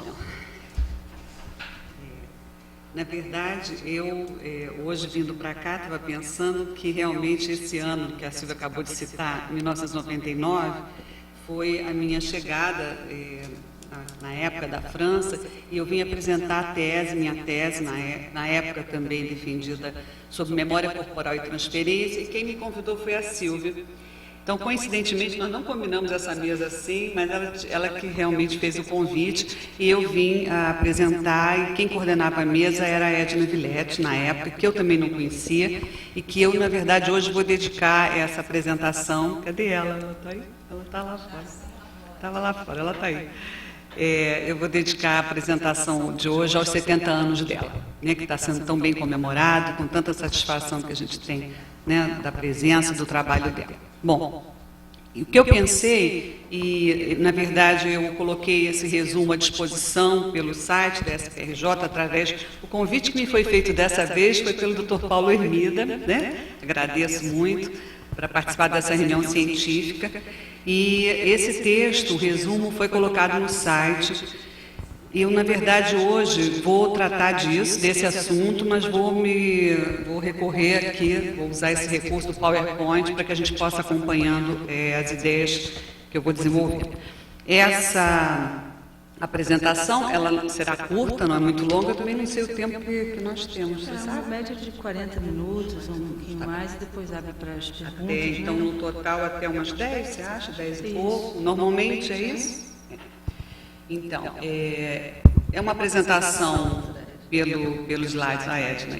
Então, na verdade, eu, hoje vindo para cá, estava pensando que realmente esse ano, que a Silvia acabou de citar, 1999, foi a minha chegada na época da França, e eu vim apresentar a tese, minha tese, na época também defendida sobre memória corporal e transferência, e quem me convidou foi a Silvia. Então, coincidentemente, nós não combinamos essa mesa assim, mas ela que realmente fez o convite, e eu vim apresentar, e quem coordenava a mesa era a Edna Villette, na época, que eu também não conhecia, e que eu, na verdade, hoje vou dedicar essa apresentação. Cadê ela? Ela está aí? Ela está lá fora. Estava lá fora, ela está aí. Eu vou dedicar a apresentação de hoje aos 70 anos dela, né, que está sendo tão bem comemorado, com tanta satisfação que a gente tem, né, da presença, do trabalho dela. Bom, o que eu pensei, e na verdade eu coloquei esse resumo à disposição pelo site da SPRJ, através do convite que me foi feito dessa vez, foi pelo Dr. Paulo Hermida, né? Agradeço muito, para participar dessa reunião científica. E esse texto, o resumo, foi colocado no site. Eu, na verdade, hoje vou tratar disso, desse assunto, mas vou recorrer aqui, vou usar esse recurso do PowerPoint para que a gente possa acompanhando as ideias que eu vou desenvolver. Essa apresentação, ela será curta, não é muito longa, eu também não sei o tempo que nós temos, você sabe? Uma média de 40 minutos, um pouquinho mais, e depois abre para as perguntas. Então, no total, até umas 10, você acha? 10 e pouco? Normalmente é isso? Então, é uma apresentação pelo slides da Edna.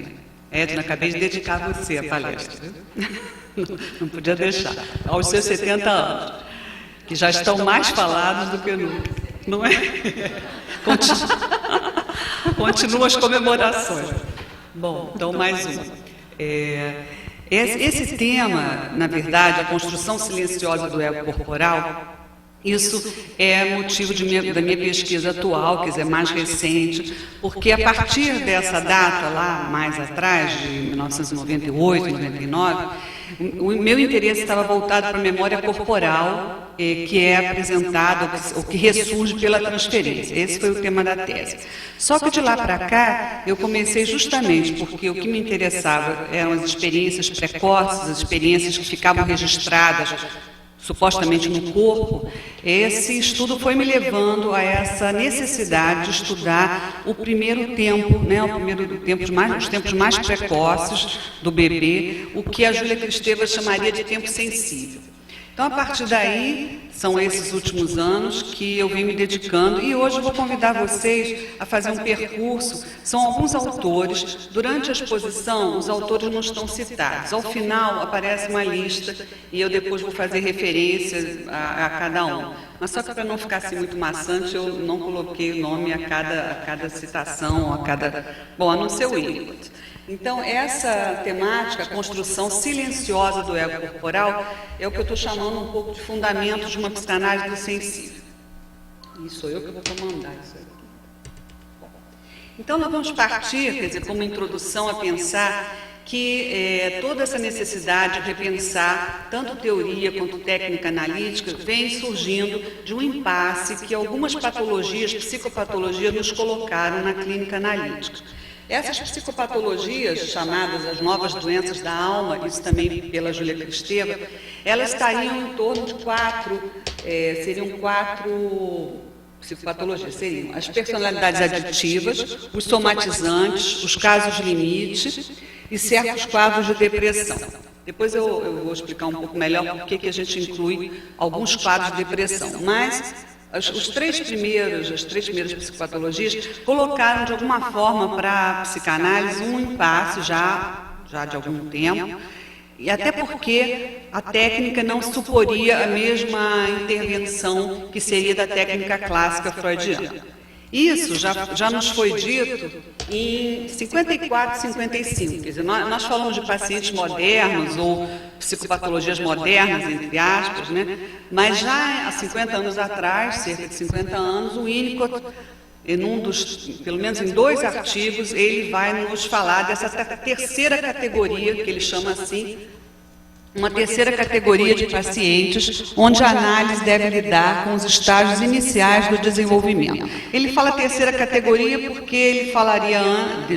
Edna, acabei de dedicar a você a palestra, viu? Não podia deixar. Aos seus 70 anos, que já estão mais falados do que nunca, não é? Continuam as comemorações. Bom, então mais uma. Esse tema, na verdade, a construção silenciosa do ego corporal, isso é motivo da minha pesquisa atual, quer dizer, mais recente, porque a partir dessa data, lá mais atrás, de 1998, 99, o meu interesse estava voltado para a memória corporal, que é apresentada, ou que ressurge pela transferência. Esse foi o tema da tese. Só que de lá para cá, eu comecei justamente porque o que me interessava eram as experiências precoces, as experiências que ficavam registradas supostamente no corpo. Esse estudo foi me levando a essa necessidade de estudar o primeiro tempo, né, os tempos mais precoces do bebê, o que a Júlia Kristeva chamaria de tempo sensível. Então, a partir daí, são esses últimos anos que eu venho me dedicando, e hoje eu vou convidar vocês a fazer um percurso. São alguns autores. Durante a exposição, os autores não estão citados. Ao final, aparece uma lista, e eu depois vou fazer referência a cada um. Mas só que para não ficar assim muito maçante, eu não coloquei o nome a cada citação, a não ser o input. Então, essa temática, a construção silenciosa do ego corporal, é o que eu estou chamando um pouco de fundamento de uma psicanálise do sensível. E sou eu que vou comandar isso aqui. Então, nós vamos partir, quer dizer, como introdução a pensar que toda essa necessidade de repensar, tanto teoria quanto técnica analítica, vem surgindo de um impasse que algumas patologias, psicopatologias, nos colocaram na clínica analítica. Essas psicopatologias, chamadas as novas doenças da alma, isso também pela Júlia Kristeva, elas estariam em torno de seriam quatro psicopatologias, seriam as personalidades aditivas, os somatizantes, os casos limite e certos quadros de depressão. Depois eu vou explicar um pouco melhor por que a gente inclui alguns quadros de depressão, mas as três primeiras psicopatologias colocaram de alguma forma para a psicanálise um impasse já de algum tempo, e até porque a técnica não suporia a mesma intervenção que seria da técnica clássica freudiana. Isso já nos foi dito em 54 e 55. Quer dizer, nós falamos de pacientes modernos ou psicopatologias modernas, entre aspas, né? Mas já há 50 anos atrás, cerca de 50 anos, o Winnicott, pelo menos em 2 artigos, ele vai nos falar dessa terceira categoria, que ele chama assim, uma terceira categoria de pacientes, onde a análise deve lidar com os estágios iniciais do desenvolvimento. Ele fala terceira categoria porque ele falaria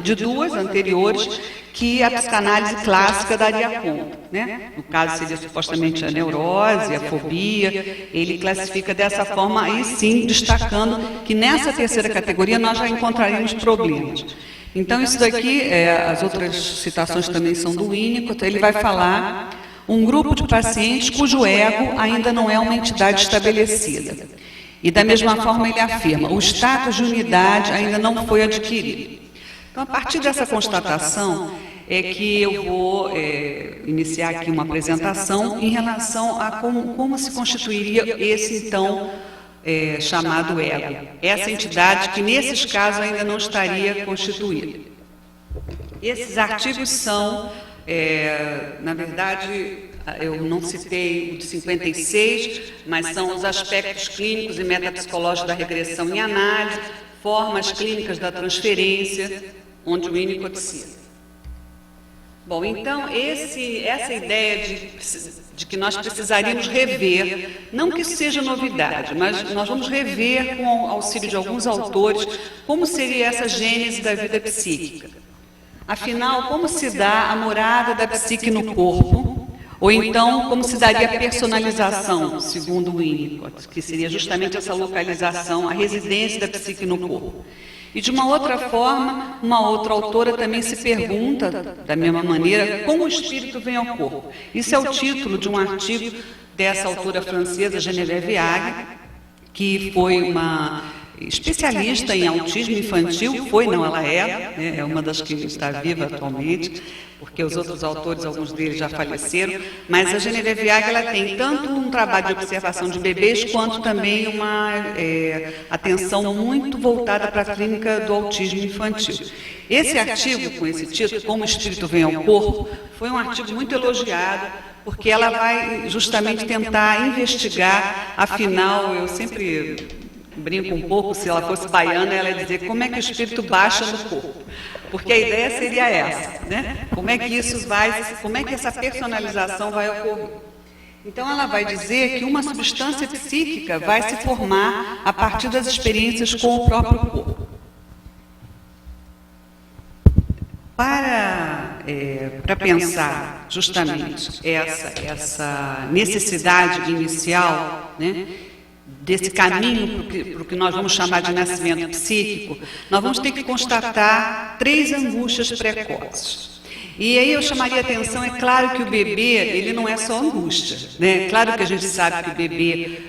de duas anteriores que a psicanálise clássica daria conta, né? No caso, seria supostamente a neurose, a fobia. Ele classifica dessa forma, aí sim, destacando que nessa terceira categoria nós já encontraríamos problemas. Então, isso daqui, as outras citações também são do Winnicott, ele vai falar um grupo de pacientes cujo ego ainda não é uma entidade estabelecida. E, da mesma forma, ele afirma, o status de unidade ainda não foi adquirido. Então, a partir dessa constatação, é que eu vou iniciar aqui uma apresentação em relação a como se constituiria esse, então, chamado ego. Essa entidade que, nesses casos, ainda não estaria constituída. Esses artigos são... na verdade, eu não citei o de 56, mas são os aspectos clínicos e metapsicológicos da regressão em análise, formas clínicas da transferência, onde o Winnicott cita. Bom, então, essa ideia de que nós precisaríamos rever, não que isso seja novidade, mas nós vamos rever, com o auxílio de alguns autores, como seria essa gênese da vida psíquica. Afinal, como se dá a morada da psique no corpo? Ou então, como se daria a personalização, segundo Winnicott, que seria justamente essa localização, a residência da psique no corpo? E, de uma outra forma, uma outra autora também se pergunta, da mesma maneira, como o espírito vem ao corpo. Isso é o título de um artigo dessa autora francesa, Geneviève Agre, que foi uma especialista em autismo infantil, ela é uma das que está viva atualmente, porque os outros autores, alguns deles já faleceram, mas a Geneviève Agre, ela tem tanto um trabalho de observação de bebês, quanto também uma atenção muito voltada para a clínica do autismo infantil. Esse artigo, com esse título, Como o Espírito Vem ao Corpo, foi um artigo muito elogiado, porque ela vai justamente tentar investigar, afinal, eu sempre brinco um pouco, se ela fosse baiana, ela ia dizer como é que o espírito baixa no corpo. Porque a ideia seria essa, né? Como é que essa personalização vai ocorrer? Então, ela vai dizer que uma substância psíquica vai se formar a partir das experiências com o próprio corpo. Para pensar justamente essa necessidade inicial, né, desse caminho para o que nós vamos chamar de nascimento psíquico, nós vamos ter que constatar 3 angústias precoces. E aí eu chamaria a atenção, é claro que o bebê, ele não é só angústia, né? Claro que a gente sabe que o bebê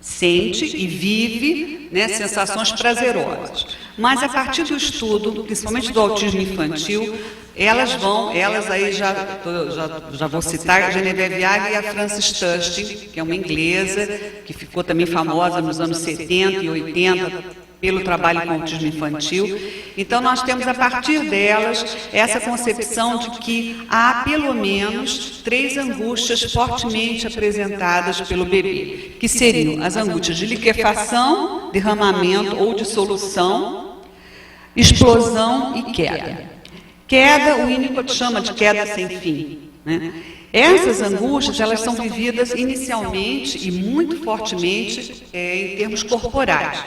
sente e vive, né, sensações prazerosas. Mas a partir do estudo, principalmente do autismo infantil, elas aí já vou citar a Geneviève Agre e a Frances Tustin, que é uma inglesa, que ficou também famosa nos anos 70 e 80 pelo trabalho com autismo infantil. Então, nós temos, a partir delas, essa concepção de que há, pelo menos, 3 angústias fortemente apresentadas pelo bebê, que seriam as angústias de liquefação, derramamento ou dissolução, explosão e queda. Queda, o Winnicott chama de queda sem fim, né? Essas angústias, elas são vividas inicialmente e muito fortemente em termos corporais.